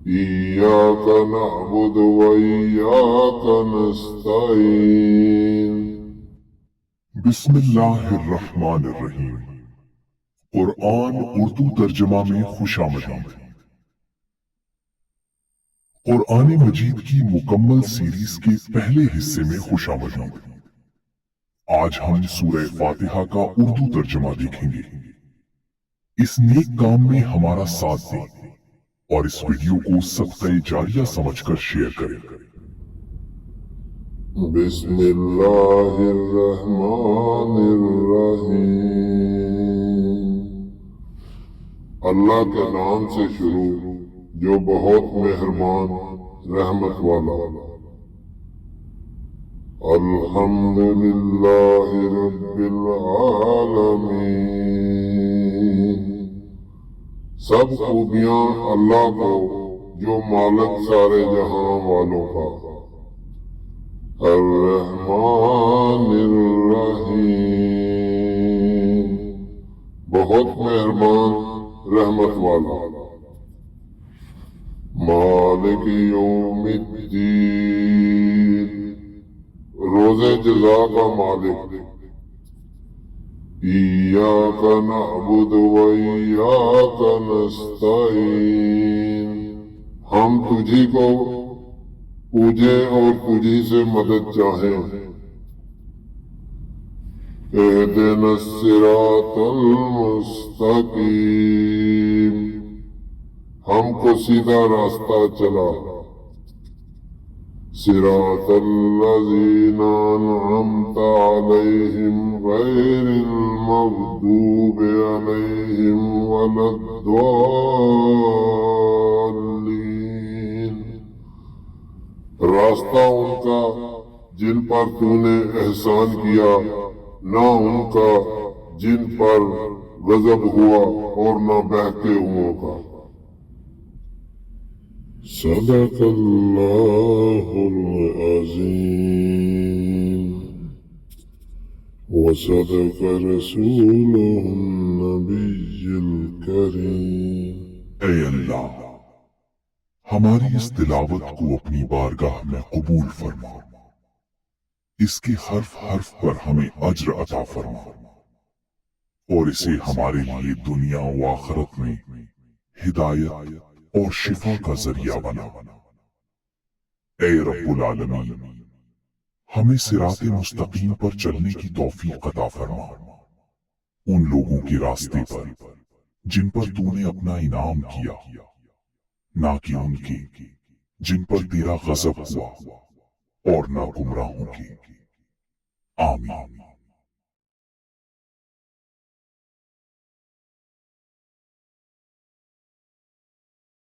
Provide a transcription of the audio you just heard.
إياك نعبد وإياك نستعين بسم اللہ الرحمن الرحیم۔ قرآن اردو ترجمہ میں خوش آمدید۔ قرآن مجید کی مکمل سیریز کے پہلے حصے میں خوش آمدید۔ آج ہم سورہ فاتحہ کا اردو ترجمہ دیکھیں گے۔ اس نیک کام میں ہمارا ساتھ دیں اور اس ویڈیو کو صدقہ جاریہ سمجھ کر شیئر کریں۔ بسم اللہ الرحمن الرحیم۔ اللہ کے نام سے شروع جو بہت مہربان رحمت والا۔ الحمدللہ رب العالمین۔ سب خوبیاں اللہ کو جو مالک سارے جہاں والوں کا۔ الرحمن الرحیم، بہت مہربان رحمت والا۔ مالک یوم الدین، روز جزا کا مالک۔ ایاک نعبد و ایاک نستعین، ہم تجھی کو پوجیں اور تجھی سے مدد چاہیں۔ اہدنا الصراط المستقیم، ہم کو سیدھا راستہ چلا۔ صراط الذین انعمت علیہم غیر المغضوب علیہم ولا الضالین، راستہ ان کا جن پر تو نے احسان کیا، نہ ان کا جن پر غضب ہوا اور نہ بہتے ہوئوں کا۔ صدق اللہ العظیم وصدق رسولہ النبی الکریم۔ اے اللہ، ہماری اس تلاوت کو اپنی بارگاہ میں قبول فرما، اس کے حرف حرف پر ہمیں اجر عطا فرما، اور اسے ہمارے لیے دنیا و آخرت میں ہدایت اور شفا کا ذریعہ بنا۔ اے رب العالمین، ہمیں صراط مستقیم پر چلنے کی توفیق عطا فرما، ان لوگوں کے راستے پر جن پر تو نے اپنا انعام کیا، نہ کہ ان کے جن پر تیرا غضب ہوا، اور نہ گمراہوں کے۔ آمین۔